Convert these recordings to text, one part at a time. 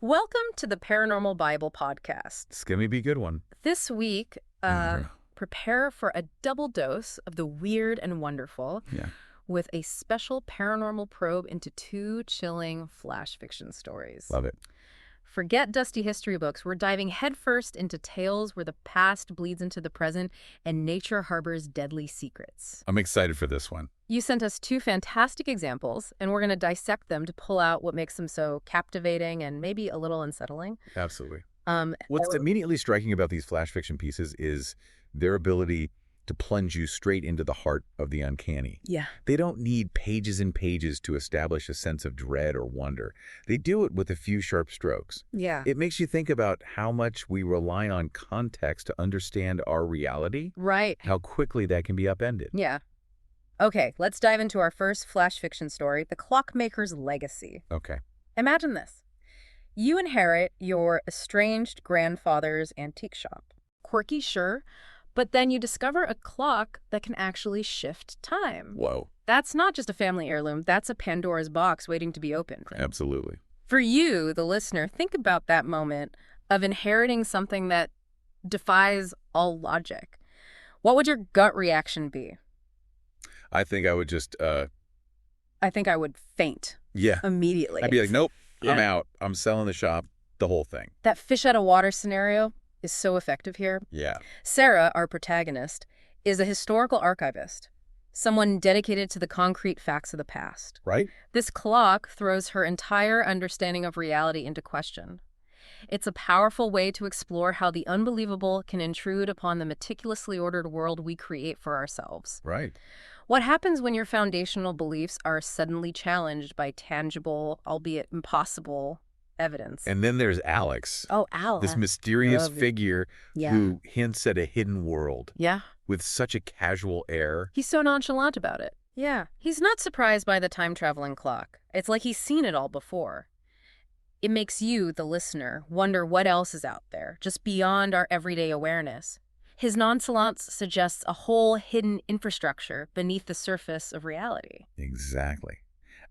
Welcome to the Paranormal Bible Podcast. It's going to be a good one. This week, prepare for a double dose of the weird and wonderful with a special paranormal probe into two chilling flash fiction stories. Love it. Forget dusty history books. We're diving headfirst into tales where the past bleeds into the present and nature harbors deadly secrets. I'm excited for this one. You sent us two fantastic examples, and we're going to dissect them to pull out what makes them so captivating and maybe a little unsettling. Absolutely. What's immediately striking about these flash fiction pieces is their ability to plunge you straight into the heart of the uncanny. Yeah. They don't need pages and pages to establish a sense of dread or wonder. They do it with a few sharp strokes. Yeah. It makes you think about how much we rely on context to understand our reality. Right. How quickly that can be upended. Yeah. Okay, let's dive into our first flash fiction story, The Clockmaker's Legacy. Okay. Imagine this. You inherit your estranged grandfather's antique shop. Quirky, sure, but then you discover a clock that can actually shift time. Whoa. That's not just a family heirloom. That's a Pandora's box waiting to be opened. Absolutely. For you, the listener, think about that moment of inheriting something that defies all logic. What would your gut reaction be? I think I would just... I think I would faint. Yeah. Immediately. I'd be like, nope, Yeah. I'm out. I'm selling the shop, the whole thing. That fish out of water scenario is so effective here. Yeah. Sarah, our protagonist, is a historical archivist, someone dedicated to the concrete facts of the past. Right? This clock throws her entire understanding of reality into question. It's a powerful way to explore how the unbelievable can intrude upon the meticulously ordered world we create for ourselves. Right. What happens when your foundational beliefs are suddenly challenged by tangible, albeit impossible, evidence? And then there's Alex. Oh, Alex. This mysterious Love it. figure Yeah. who hints at a hidden world Yeah. with such a casual air. He's so nonchalant about it. Yeah. He's not surprised by the time-traveling clock. It's like he's seen it all before. It makes you, the listener, wonder what else is out there, just beyond our everyday awareness. His nonchalance suggests a whole hidden infrastructure beneath the surface of reality. Exactly.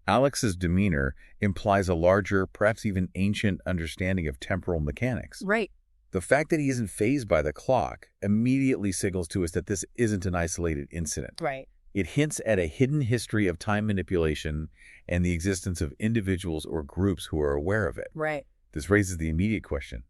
Alex's demeanor implies a larger, perhaps even ancient understanding of temporal mechanics. Right. The fact that he isn't fazed by the clock immediately signals to us that this isn't an isolated incident. Right. It hints at a hidden history of time manipulation and the existence of individuals or groups who are aware of it. Right. This raises the immediate question.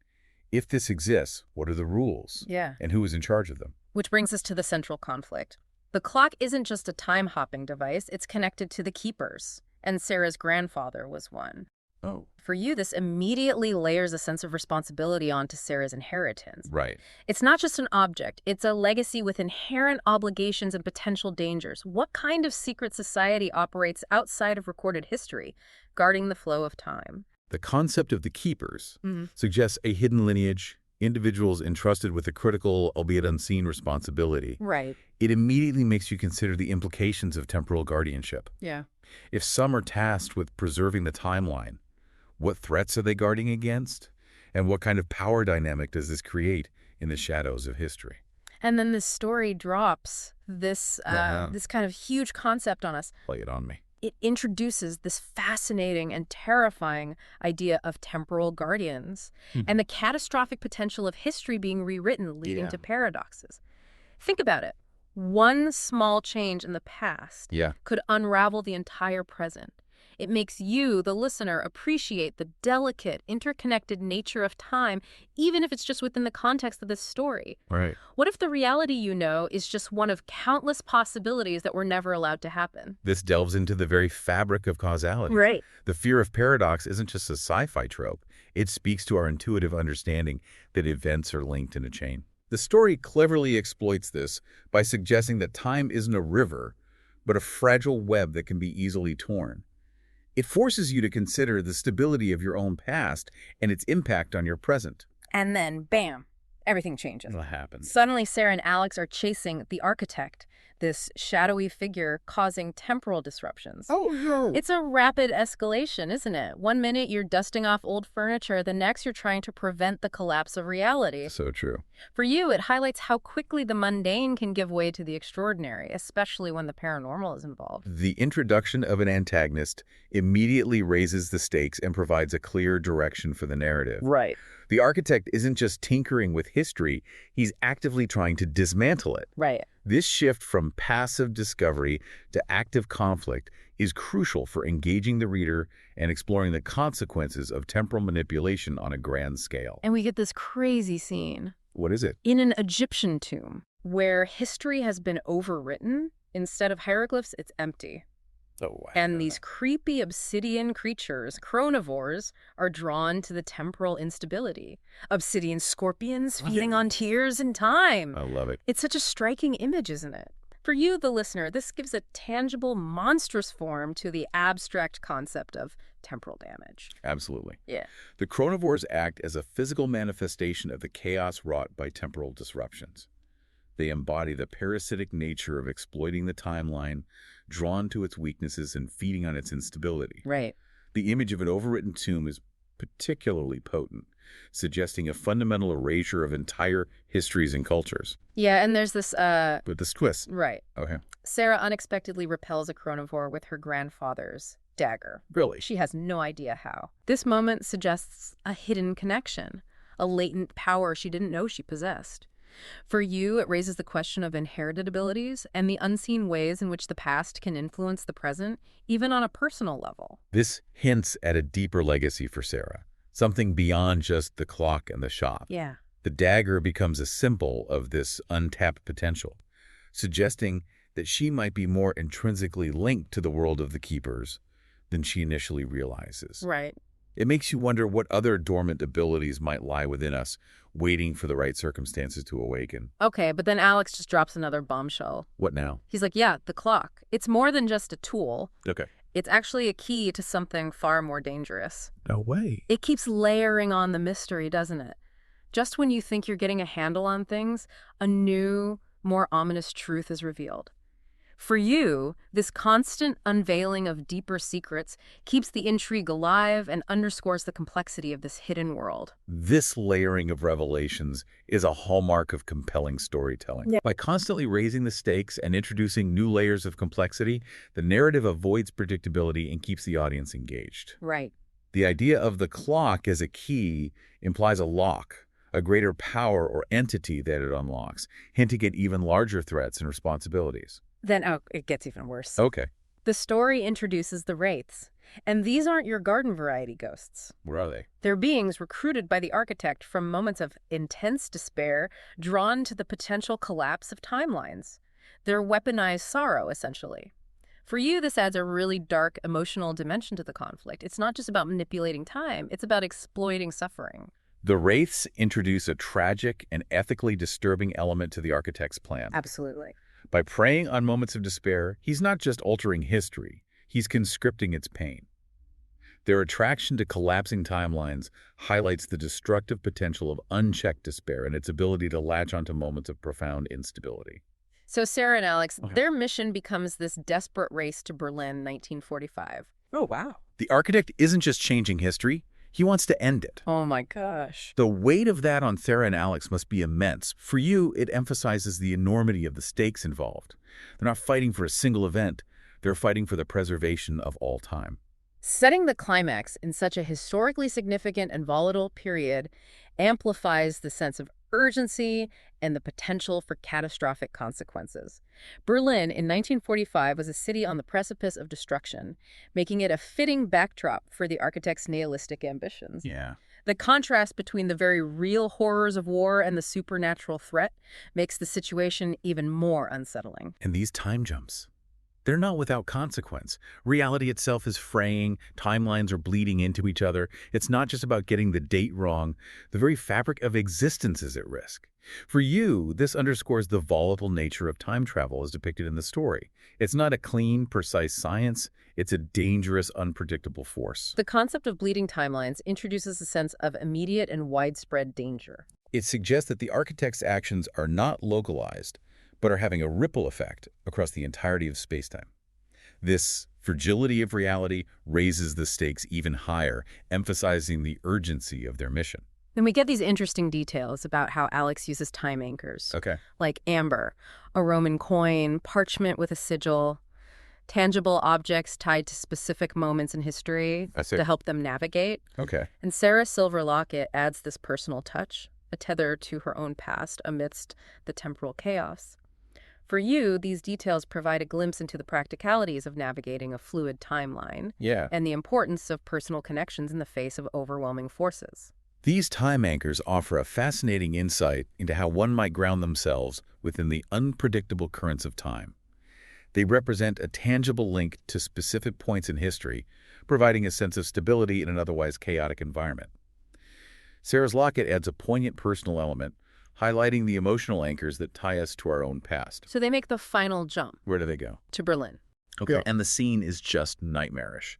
If this exists, what are the rules? Yeah. And who is in charge of them? Which brings us to the central conflict. The clock isn't just a time-hopping device. It's connected to the keepers. And Sarah's grandfather was one. Oh. For you, this immediately layers a sense of responsibility onto Sarah's inheritance. Right. It's not just an object. It's a legacy with inherent obligations and potential dangers. What kind of secret society operates outside of recorded history, guarding the flow of time? The concept of the keepers suggests a hidden lineage, individuals entrusted with a critical, albeit unseen, responsibility. Right. It immediately makes you consider the implications of temporal guardianship. Yeah. If some are tasked with preserving the timeline, what threats are they guarding against? And what kind of power dynamic does this create in the shadows of history? And then this story drops this this kind of huge concept on us. Play it on me. It introduces this fascinating and terrifying idea of temporal guardians and the catastrophic potential of history being rewritten, leading to paradoxes. Think about it. One small change in the past could unravel the entire present. It makes you, the listener, appreciate the delicate, interconnected nature of time, even if it's just within the context of this story. Right. What if the reality you know is just one of countless possibilities that were never allowed to happen? This delves into the very fabric of causality. Right. The fear of paradox isn't just a sci-fi trope. It speaks to our intuitive understanding that events are linked in a chain. The story cleverly exploits this by suggesting that time isn't a river, but a fragile web that can be easily torn. It forces you to consider the stability of your own past and its impact on your present. And then, bam, everything changes. What happens? Suddenly, Sarah and Alex are chasing the architect, this shadowy figure causing temporal disruptions. Oh, no. It's a rapid escalation, isn't it? One minute you're dusting off old furniture, the next you're trying to prevent the collapse of reality. So true. For you, it highlights how quickly the mundane can give way to the extraordinary, especially when the paranormal is involved. The introduction of an antagonist immediately raises the stakes and provides a clear direction for the narrative. Right. The architect isn't just tinkering with history, he's actively trying to dismantle it. Right. This shift from passive discovery to active conflict is crucial for engaging the reader and exploring the consequences of temporal manipulation on a grand scale. And we get this crazy scene. What is it? In an Egyptian tomb, where history has been overwritten, instead of hieroglyphs, it's empty. Oh, wow. And these creepy obsidian creatures, chronovores, are drawn to the temporal instability. Obsidian scorpions feeding on tears and time. I love it. It's such a striking image, isn't it? For you, the listener, this gives a tangible, monstrous form to the abstract concept of temporal damage. Absolutely. Yeah. The Chronovores act as a physical manifestation of the chaos wrought by temporal disruptions. They embody the parasitic nature of exploiting the timeline, drawn to its weaknesses and feeding on its instability. Right. The image of an overwritten tomb is particularly potent, suggesting a fundamental erasure of entire histories and cultures. Yeah, and there's this, With this twist. Right. Okay. Sarah unexpectedly repels a chronovore with her grandfather's dagger. Really? She has no idea how. This moment suggests a hidden connection, a latent power she didn't know she possessed. For you, it raises the question of inherited abilities and the unseen ways in which the past can influence the present, even on a personal level. This hints at a deeper legacy for Sarah, something beyond just the clock and the shop. Yeah. The dagger becomes a symbol of this untapped potential, suggesting that she might be more intrinsically linked to the world of the keepers than she initially realizes. Right. It makes you wonder what other dormant abilities might lie within us, waiting for the right circumstances to awaken. Okay, but then Alex just drops another bombshell. What now? He's like, yeah, the clock. It's more than just a tool. Okay. It's actually a key to something far more dangerous. No way. It keeps layering on the mystery, doesn't it? Just when you think you're getting a handle on things, a new, more ominous truth is revealed. For you, this constant unveiling of deeper secrets keeps the intrigue alive and underscores the complexity of this hidden world. This layering of revelations is a hallmark of compelling storytelling. Yeah. By constantly raising the stakes and introducing new layers of complexity, the narrative avoids predictability and keeps the audience engaged. Right. The idea of the clock as a key implies a lock, a greater power or entity that it unlocks, hinting at even larger threats and responsibilities. Then, it gets even worse. Okay. The story introduces the Wraiths, and these aren't your garden variety ghosts. Where are they? They're beings recruited by the architect from moments of intense despair, drawn to the potential collapse of timelines. They're weaponized sorrow, essentially. For you, this adds a really dark emotional dimension to the conflict. It's not just about manipulating time, it's about exploiting suffering. The Wraiths introduce a tragic and ethically disturbing element to the architect's plan. Absolutely. By preying on moments of despair, he's not just altering history, he's conscripting its pain. Their attraction to collapsing timelines highlights the destructive potential of unchecked despair and its ability to latch onto moments of profound instability. So Sarah and Alex, Okay. their mission becomes this desperate race to Berlin, 1945. Oh, wow. The architect isn't just changing history, he wants to end it. Oh my gosh. The weight of that on Sarah and Alex must be immense. For you, it emphasizes the enormity of the stakes involved. They're not fighting for a single event, they're fighting for the preservation of all time. Setting the climax in such a historically significant and volatile period amplifies the sense of urgency and the potential for catastrophic consequences. Berlin in 1945 was a city on the precipice of destruction, making it a fitting backdrop for the architect's nihilistic ambitions. Yeah. The contrast between the very real horrors of war and the supernatural threat makes the situation even more unsettling. And these time jumps, they're not without consequence. Reality itself is fraying, timelines are bleeding into each other. It's not just about getting the date wrong. The very fabric of existence is at risk. For you, this underscores the volatile nature of time travel as depicted in the story. It's not a clean, precise science. It's a dangerous, unpredictable force. The concept of bleeding timelines introduces a sense of immediate and widespread danger. It suggests that the architect's actions are not localized, but are having a ripple effect across the entirety of spacetime. This fragility of reality raises the stakes even higher, emphasizing the urgency of their mission. Then we get these interesting details about how Alex uses time anchors. Okay. Like amber, a Roman coin, parchment with a sigil, tangible objects tied to specific moments in history to help them navigate. Okay. And Sarah's silver locket adds this personal touch, a tether to her own past amidst the temporal chaos. For you, these details provide a glimpse into the practicalities of navigating a fluid timeline and the importance of personal connections in the face of overwhelming forces. These time anchors offer a fascinating insight into how one might ground themselves within the unpredictable currents of time. They represent a tangible link to specific points in history, providing a sense of stability in an otherwise chaotic environment. Sarah's locket adds a poignant personal element, highlighting the emotional anchors that tie us to our own past. So they make the final jump. Where do they go? To Berlin. Okay, and the scene is just nightmarish.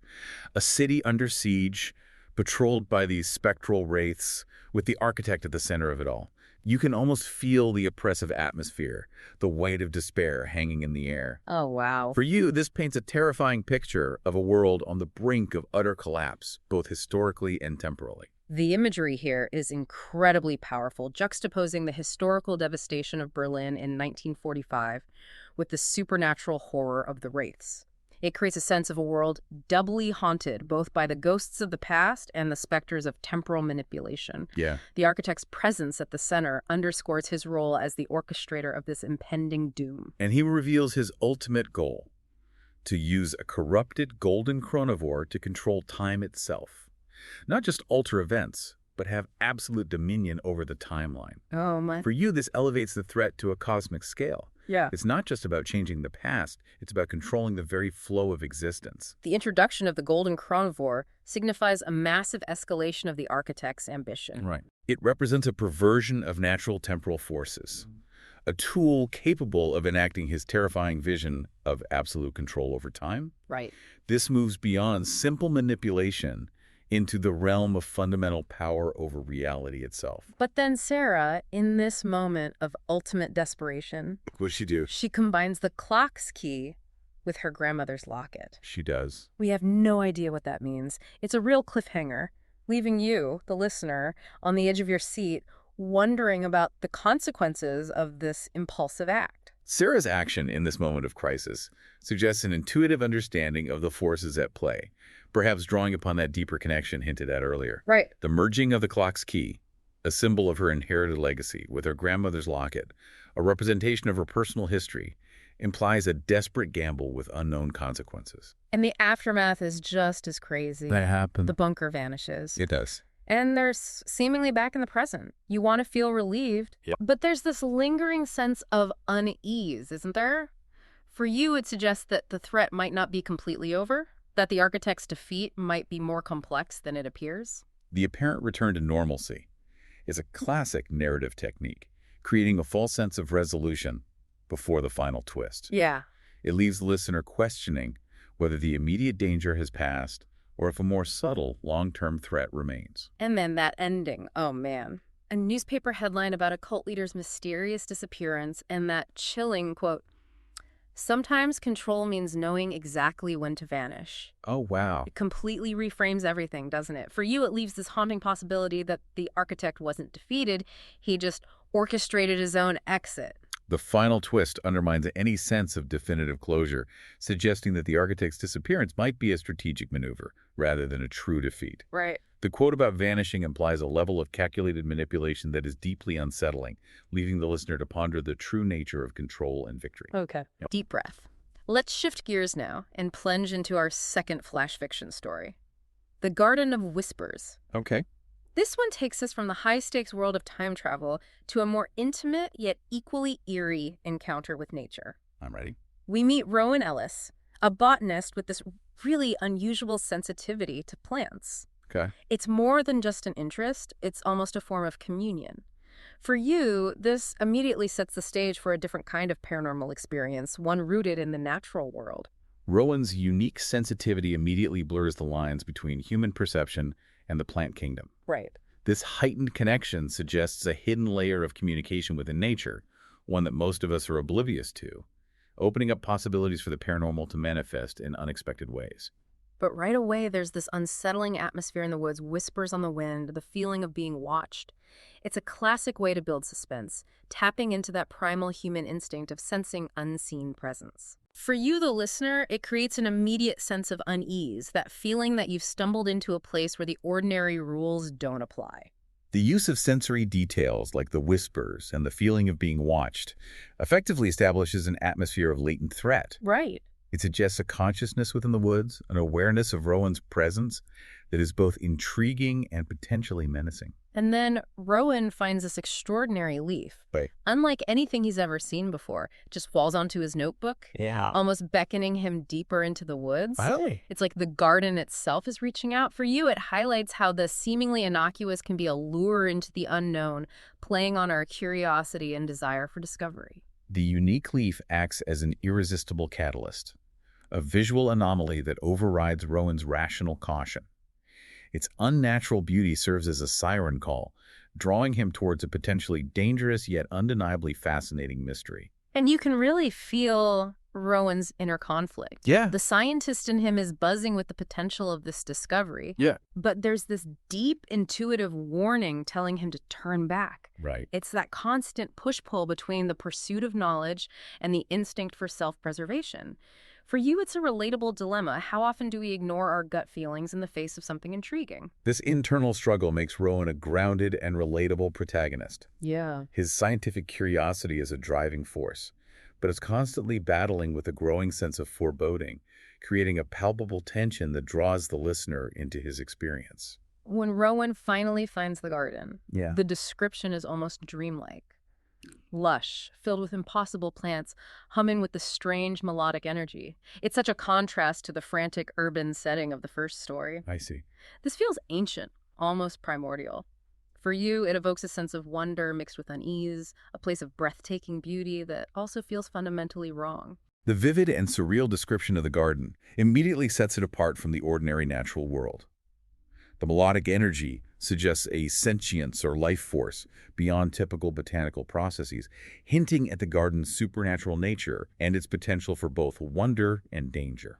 A city under siege, patrolled by these spectral wraiths, with the architect at the center of it all. You can almost feel the oppressive atmosphere, the weight of despair hanging in the air. Oh, wow. For you, this paints a terrifying picture of a world on the brink of utter collapse, both historically and temporally. The imagery here is incredibly powerful, juxtaposing the historical devastation of Berlin in 1945 with the supernatural horror of the Wraiths. It creates a sense of a world doubly haunted both by the ghosts of the past and the specters of temporal manipulation. Yeah. The architect's presence at the center underscores his role as the orchestrator of this impending doom. And he reveals his ultimate goal, to use a corrupted golden chronovore to control time itself. Not just alter events, but have absolute dominion over the timeline. Oh, my. For you, this elevates the threat to a cosmic scale. Yeah. It's not just about changing the past, it's about controlling the very flow of existence. The introduction of the golden chronovore signifies a massive escalation of the architect's ambition. Right. It represents a perversion of natural temporal forces, a tool capable of enacting his terrifying vision of absolute control over time. Right. This moves beyond simple manipulation into the realm of fundamental power over reality itself. But then Sarah, in this moment of ultimate desperation, What'd she do? she combines the clock's key with her grandmother's locket. She does. We have no idea what that means. It's a real cliffhanger, leaving you, the listener, on the edge of your seat, wondering about the consequences of this impulsive act. Sarah's action in this moment of crisis suggests an intuitive understanding of the forces at play, perhaps drawing upon that deeper connection hinted at earlier. Right. The merging of the clock's key, a symbol of her inherited legacy, with her grandmother's locket, a representation of her personal history, implies a desperate gamble with unknown consequences. And the aftermath is just as crazy. That happened. The bunker vanishes. It does. And they're seemingly back in the present. You want to feel relieved, but there's this lingering sense of unease, isn't there? For you, it suggests that the threat might not be completely over, that the architect's defeat might be more complex than it appears. The apparent return to normalcy is a classic narrative technique, creating a false sense of resolution before the final twist. Yeah. It leaves the listener questioning whether the immediate danger has passed or if a more subtle, long-term threat remains. And then that ending, oh man. A newspaper headline about a cult leader's mysterious disappearance and that chilling quote, "Sometimes control means knowing exactly when to vanish." Oh, wow. It completely reframes everything, doesn't it? For you, it leaves this haunting possibility that the architect wasn't defeated. He just orchestrated his own exit. The final twist undermines any sense of definitive closure, suggesting that the architect's disappearance might be a strategic maneuver rather than a true defeat. Right. The quote about vanishing implies a level of calculated manipulation that is deeply unsettling, leaving the listener to ponder the true nature of control and victory. Okay. Yep. Deep breath. Let's shift gears now and plunge into our second flash fiction story, The Garden of Whispers. Okay. This one takes us from the high-stakes world of time travel to a more intimate yet equally eerie encounter with nature. I'm ready. We meet Rowan Ellis, a botanist with this really unusual sensitivity to plants. Okay. It's more than just an interest, it's almost a form of communion. For you, this immediately sets the stage for a different kind of paranormal experience, one rooted in the natural world. Rowan's unique sensitivity immediately blurs the lines between human perception and the plant kingdom. Right. This heightened connection suggests a hidden layer of communication within nature, one that most of us are oblivious to, opening up possibilities for the paranormal to manifest in unexpected ways. But right away, there's this unsettling atmosphere in the woods, whispers on the wind, the feeling of being watched. It's a classic way to build suspense, tapping into that primal human instinct of sensing unseen presence. For you, the listener, it creates an immediate sense of unease, that feeling that you've stumbled into a place where the ordinary rules don't apply. The use of sensory details like the whispers and the feeling of being watched effectively establishes an atmosphere of latent threat. Right. It suggests a consciousness within the woods, an awareness of Rowan's presence that is both intriguing and potentially menacing. And then Rowan finds this extraordinary leaf. Right. Unlike anything he's ever seen before, it just falls onto his notebook, almost beckoning him deeper into the woods. Really? It's like the garden itself is reaching out. For you, it highlights how the seemingly innocuous can be a lure into the unknown, playing on our curiosity and desire for discovery. The unique leaf acts as an irresistible catalyst, a visual anomaly that overrides Rowan's rational caution. Its unnatural beauty serves as a siren call, drawing him towards a potentially dangerous yet undeniably fascinating mystery. And you can really feel Rowan's inner conflict. Yeah. The scientist in him is buzzing with the potential of this discovery. Yeah. But there's this deep intuitive warning telling him to turn back. Right. It's that constant push-pull between the pursuit of knowledge and the instinct for self-preservation. For you, it's a relatable dilemma. How often do we ignore our gut feelings in the face of something intriguing? This internal struggle makes Rowan a grounded and relatable protagonist. Yeah. His scientific curiosity is a driving force, but is constantly battling with a growing sense of foreboding, creating a palpable tension that draws the listener into his experience. When Rowan finally finds the garden, Yeah. the description is almost dreamlike. Lush, filled with impossible plants, humming with the strange melodic energy. It's such a contrast to the frantic urban setting of the first story. I see. This feels ancient, almost primordial. For you, it evokes a sense of wonder mixed with unease, a place of breathtaking beauty that also feels fundamentally wrong. The vivid and surreal description of the garden immediately sets it apart from the ordinary natural world. The melodic energy suggests a sentience or life force beyond typical botanical processes, hinting at the garden's supernatural nature and its potential for both wonder and danger.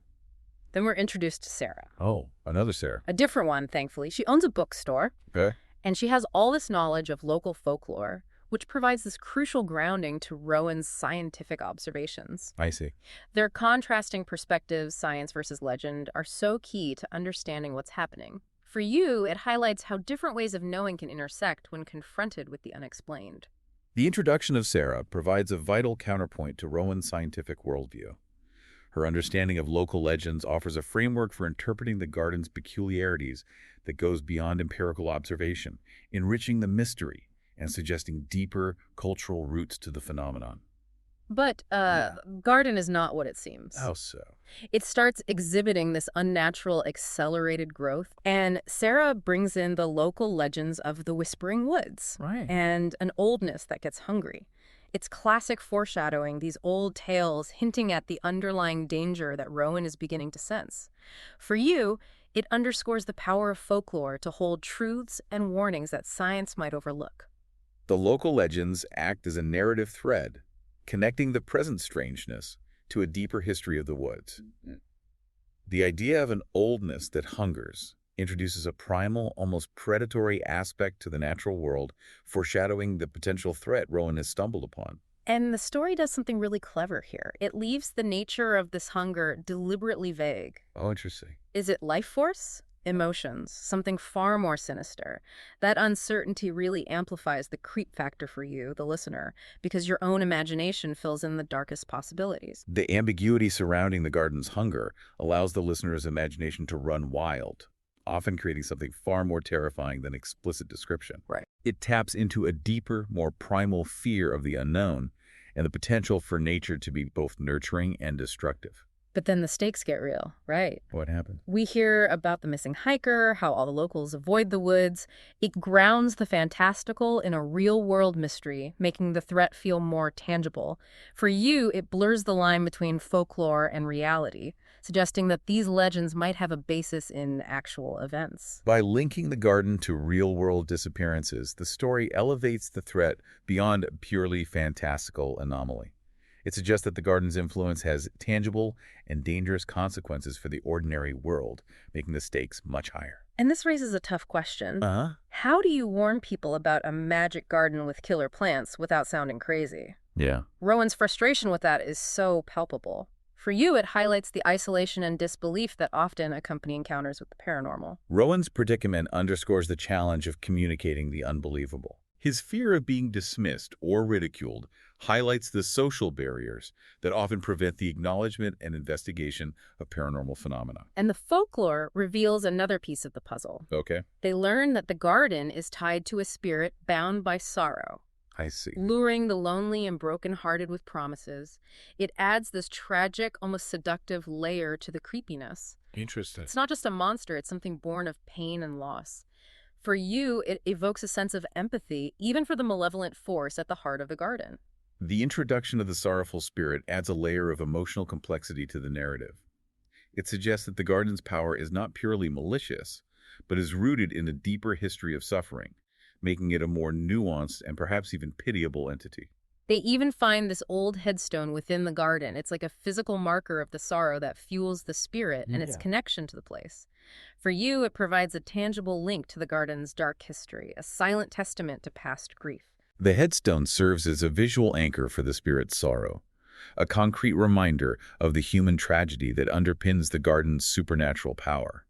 Then we're introduced to Sarah. Oh, another Sarah. A different one, thankfully. She owns a bookstore, Okay. and she has all this knowledge of local folklore, which provides this crucial grounding to Rowan's scientific observations. I see. Their contrasting perspectives, science versus legend, are so key to understanding what's happening. For you, it highlights how different ways of knowing can intersect when confronted with the unexplained. The introduction of Sarah provides a vital counterpoint to Rowan's scientific worldview. Her understanding of local legends offers a framework for interpreting the garden's peculiarities that goes beyond empirical observation, enriching the mystery and suggesting deeper cultural roots to the phenomenon. But garden is not what it seems. How so? It starts exhibiting this unnatural, accelerated growth, and Sarah brings in the local legends of the Whispering Woods and an oldness that gets hungry. It's classic foreshadowing, these old tales hinting at the underlying danger that Rowan is beginning to sense. For you, it underscores the power of folklore to hold truths and warnings that science might overlook. The local legends act as a narrative thread, connecting the present strangeness to a deeper history of the woods. The idea of an oldness that hungers introduces a primal, almost predatory aspect to the natural world, foreshadowing the potential threat Rowan has stumbled upon. And the story does something really clever here. It leaves the nature of this hunger deliberately vague. Oh, interesting. Is it life force? Emotions, something far more sinister. That uncertainty really amplifies the creep factor for you, the listener, because your own imagination fills in the darkest possibilities. The ambiguity surrounding the garden's hunger allows the listener's imagination to run wild, often creating something far more terrifying than explicit description. Right. It taps into a deeper, more primal fear of the unknown and the potential for nature to be both nurturing and destructive. But then the stakes get real, right? What happened? We hear about the missing hiker, how all the locals avoid the woods. It grounds the fantastical in a real-world mystery, making the threat feel more tangible. For you, it blurs the line between folklore and reality, suggesting that these legends might have a basis in actual events. By linking the garden to real-world disappearances, the story elevates the threat beyond a purely fantastical anomaly. It suggests that the garden's influence has tangible and dangerous consequences for the ordinary world, making the stakes much higher. And this raises a tough question. How do you warn people about a magic garden with killer plants without sounding crazy? Yeah. Rowan's frustration with that is so palpable. For you, it highlights the isolation and disbelief that often accompany encounters with the paranormal. Rowan's predicament underscores the challenge of communicating the unbelievable. His fear of being dismissed or ridiculed highlights the social barriers that often prevent the acknowledgement and investigation of paranormal phenomena. And the folklore reveals another piece of the puzzle. Okay. They learn that the garden is tied to a spirit bound by sorrow. I see. Luring the lonely and broken-hearted with promises. It adds this tragic, almost seductive layer to the creepiness. Interesting. It's not just a monster, it's something born of pain and loss. For you, it evokes a sense of empathy, even for the malevolent force at the heart of the garden. The introduction of the sorrowful spirit adds a layer of emotional complexity to the narrative. It suggests that the garden's power is not purely malicious, but is rooted in a deeper history of suffering, making it a more nuanced and perhaps even pitiable entity. They even find this old headstone within the garden. It's like a physical marker of the sorrow that fuels the spirit and its connection to the place. For you, it provides a tangible link to the garden's dark history, a silent testament to past grief. The headstone serves as a visual anchor for the spirit's sorrow, a concrete reminder of the human tragedy that underpins the garden's supernatural power.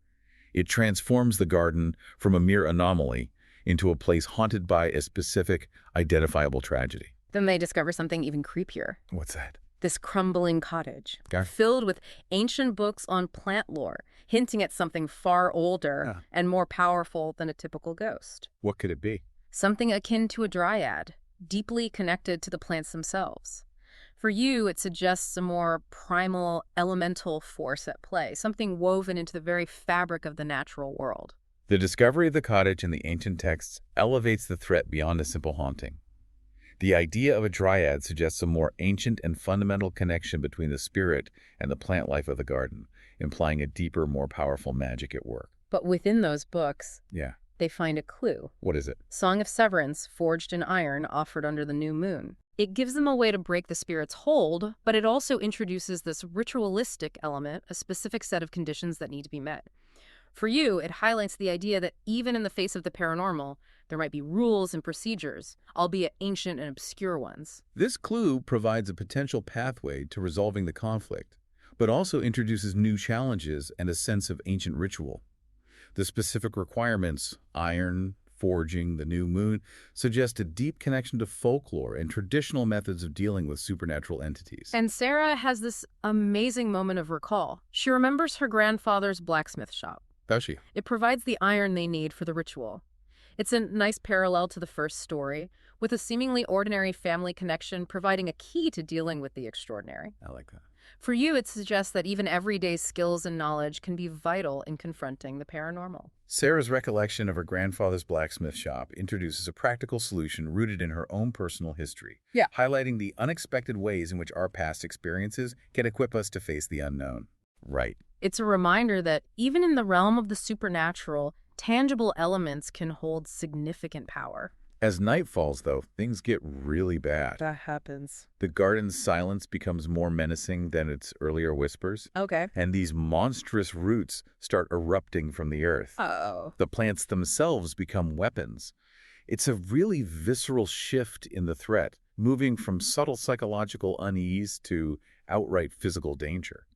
It transforms the garden from a mere anomaly into a place haunted by a specific, identifiable tragedy. Then they discover something even creepier. What's that? This crumbling cottage, Okay. filled with ancient books on plant lore, hinting at something far older and more powerful than a typical ghost. What could it be? Something akin to a dryad, deeply connected to the plants themselves. For you, it suggests a more primal, elemental force at play, something woven into the very fabric of the natural world. The discovery of the cottage in the ancient texts elevates the threat beyond a simple haunting. The idea of a dryad suggests a more ancient and fundamental connection between the spirit and the plant life of the garden, implying a deeper, more powerful magic at work. But within those books, Yeah. they find a clue. What is it? Song of Severance, forged in iron, offered under the new moon. It gives them a way to break the spirit's hold, but it also introduces this ritualistic element, a specific set of conditions that need to be met. For you, it highlights the idea that even in the face of the paranormal, there might be rules and procedures, albeit ancient and obscure ones. This clue provides a potential pathway to resolving the conflict, but also introduces new challenges and a sense of ancient ritual. The specific requirements, iron, forging, the new moon, suggest a deep connection to folklore and traditional methods of dealing with supernatural entities. And Sarah has this amazing moment of recall. She remembers her grandfather's blacksmith shop. Does she? It provides the iron they need for the ritual. It's a nice parallel to the first story, with a seemingly ordinary family connection providing a key to dealing with the extraordinary. I like that. For you, it suggests that even everyday skills and knowledge can be vital in confronting the paranormal. Sarah's recollection of her grandfather's blacksmith shop introduces a practical solution rooted in her own personal history, highlighting the unexpected ways in which our past experiences can equip us to face the unknown. Right. It's a reminder that even in the realm of the supernatural, tangible elements can hold significant power. As night falls, though, things get really bad. That happens. The garden's silence becomes more menacing than its earlier whispers. Okay. And these monstrous roots start erupting from the earth. Uh-oh. The plants themselves become weapons. It's a really visceral shift in the threat, moving from subtle psychological unease to outright physical danger.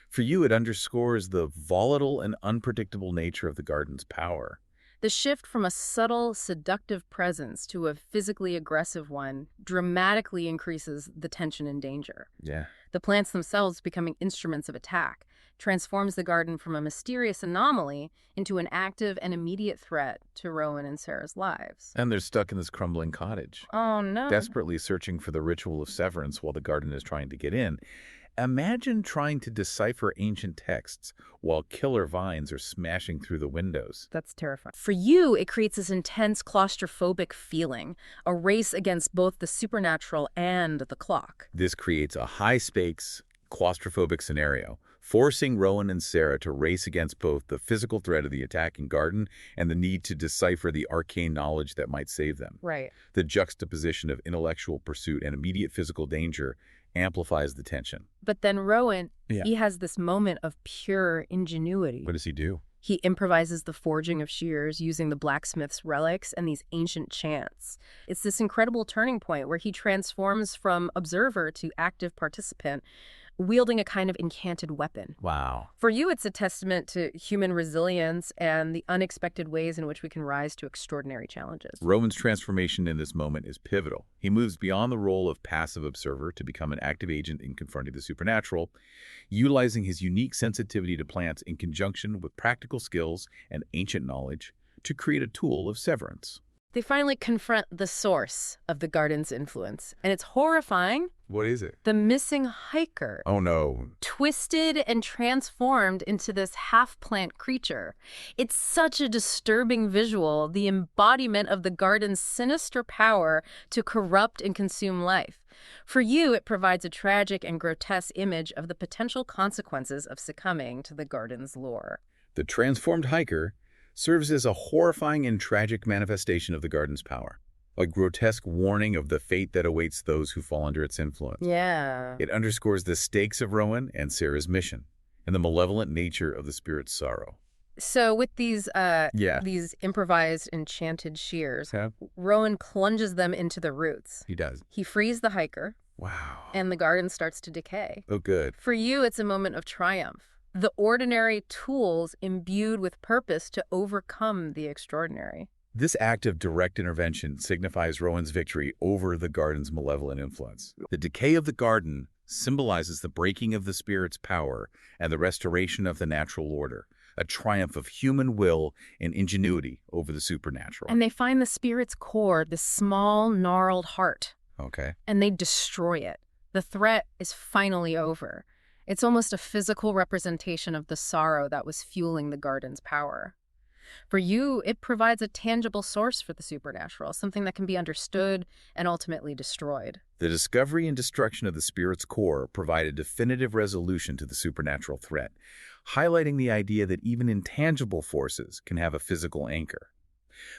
For you, it underscores the volatile and unpredictable nature of the garden's power. The shift from a subtle, seductive presence to a physically aggressive one dramatically increases the tension and danger. Yeah. The plants themselves becoming instruments of attack transforms the garden from a mysterious anomaly into an active and immediate threat to Rowan and Sarah's lives. And they're stuck in this crumbling cottage, Oh, no. desperately searching for the ritual of severance while the garden is trying to get in. Imagine trying to decipher ancient texts while killer vines are smashing through the windows. That's terrifying. For you, it creates this intense claustrophobic feeling, a race against both the supernatural and the clock. This creates a high-stakes, claustrophobic scenario, forcing Rowan and Sarah to race against both the physical threat of the attacking garden and the need to decipher the arcane knowledge that might save them. Right. The juxtaposition of intellectual pursuit and immediate physical danger amplifies the tension. But then Rowan, he has this moment of pure ingenuity. What does he do? He improvises the forging of shears using the blacksmith's relics and these ancient chants. It's this incredible turning point where he transforms from observer to active participant, wielding a kind of enchanted weapon. Wow. For you, it's a testament to human resilience and the unexpected ways in which we can rise to extraordinary challenges. Rowan's transformation in this moment is pivotal. He moves beyond the role of passive observer to become an active agent in confronting the supernatural, utilizing his unique sensitivity to plants in conjunction with practical skills and ancient knowledge to create a tool of severance. They finally confront the source of the garden's influence, and it's horrifying. What is it? The missing hiker. Oh, no. Twisted and transformed into this half-plant creature. It's such a disturbing visual, the embodiment of the garden's sinister power to corrupt and consume life. For you, it provides a tragic and grotesque image of the potential consequences of succumbing to the garden's lure. The transformed hiker serves as a horrifying and tragic manifestation of the garden's power, a grotesque warning of the fate that awaits those who fall under its influence. Yeah. It underscores the stakes of Rowan and Sarah's mission and the malevolent nature of the spirit's sorrow. So with these improvised enchanted shears, Rowan plunges them into the roots. He does. He frees the hiker. Wow. And the garden starts to decay. Oh, good. For you, it's a moment of triumph. The ordinary tools imbued with purpose to overcome the extraordinary. This act of direct intervention signifies Rowan's victory over the garden's malevolent influence. The decay of the garden symbolizes the breaking of the spirit's power and the restoration of the natural order, a triumph of human will and ingenuity over the supernatural. And they find the spirit's core, this small, gnarled heart. Okay. And they destroy it. The threat is finally over. It's almost a physical representation of the sorrow that was fueling the garden's power. For you, it provides a tangible source for the supernatural, something that can be understood and ultimately destroyed. The discovery and destruction of the spirit's core provide a definitive resolution to the supernatural threat, highlighting the idea that even intangible forces can have a physical anchor.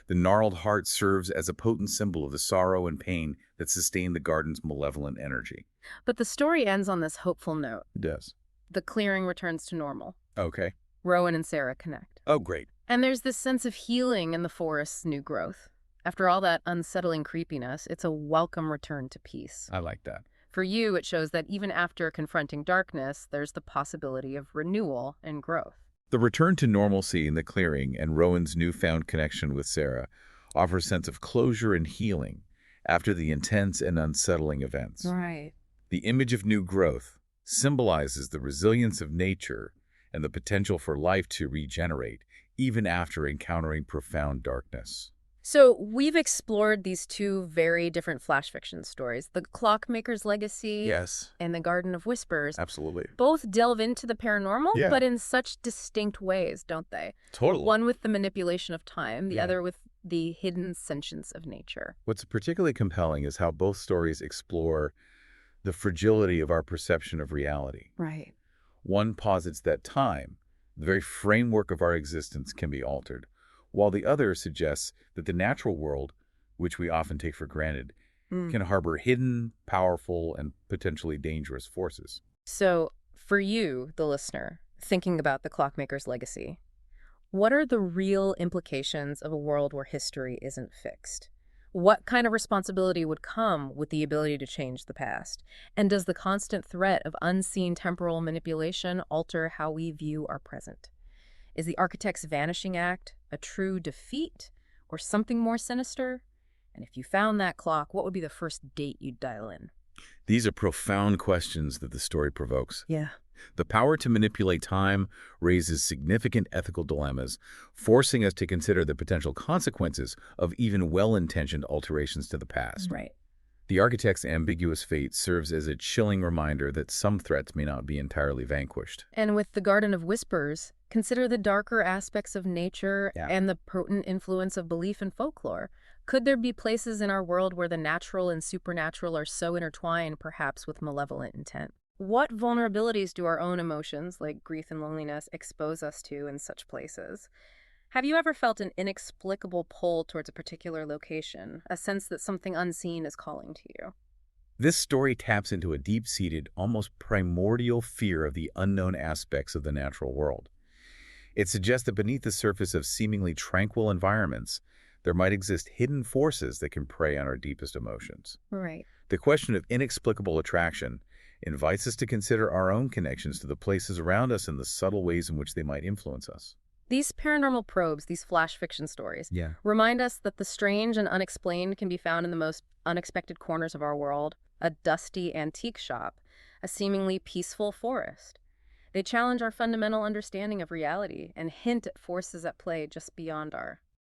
The gnarled heart serves as a potent symbol of the sorrow and pain that sustain the garden's malevolent energy. But the story ends on this hopeful note. It does. The clearing returns to normal. Okay. Rowan and Sarah connect. Oh, great. And there's this sense of healing in the forest's new growth. After all that unsettling creepiness, it's a welcome return to peace. I like that. For you, it shows that even after confronting darkness, there's the possibility of renewal and growth. The return to normalcy in the clearing and Rowan's newfound connection with Sarah offer a sense of closure and healing after the intense and unsettling events. Right. The image of new growth symbolizes the resilience of nature and the potential for life to regenerate, even after encountering profound darkness. So we've explored these two very different flash fiction stories, The Clockmaker's Legacy and The Garden of Whispers. Absolutely. Both delve into the paranormal, but in such distinct ways, don't they? Totally. One with the manipulation of time, the other with the hidden sentience of nature. What's particularly compelling is how both stories explore the fragility of our perception of reality. Right. One posits that time, the very framework of our existence, can be altered, while the other suggests that the natural world, which we often take for granted, can harbor hidden, powerful, and potentially dangerous forces. So, for you, the listener, thinking about The Clockmaker's Legacy, what are the real implications of a world where history isn't fixed? What kind of responsibility would come with the ability to change the past? And does the constant threat of unseen temporal manipulation alter how we view our present? Is the architect's vanishing act a true defeat or something more sinister? And if you found that clock, what would be the first date you'd dial in? These are profound questions that the story provokes. Yeah. The power to manipulate time raises significant ethical dilemmas, forcing us to consider the potential consequences of even well-intentioned alterations to the past. Right. The architect's ambiguous fate serves as a chilling reminder that some threats may not be entirely vanquished. And with The Garden of Whispers, consider the darker aspects of nature and the potent influence of belief and folklore. Could there be places in our world where the natural and supernatural are so intertwined, perhaps with malevolent intent? What vulnerabilities do our own emotions, like grief and loneliness, expose us to in such places? Have you ever felt an inexplicable pull towards a particular location, a sense that something unseen is calling to you? This story taps into a deep-seated, almost primordial fear of the unknown aspects of the natural world. It suggests that beneath the surface of seemingly tranquil environments, there might exist hidden forces that can prey on our deepest emotions. Right. The question of inexplicable attraction invites us to consider our own connections to the places around us and the subtle ways in which they might influence us. These paranormal probes, these flash fiction stories, Yeah. remind us that the strange and unexplained can be found in the most unexpected corners of our world, a dusty antique shop, a seemingly peaceful forest. They challenge our fundamental understanding of reality and hint at forces at play just beyond our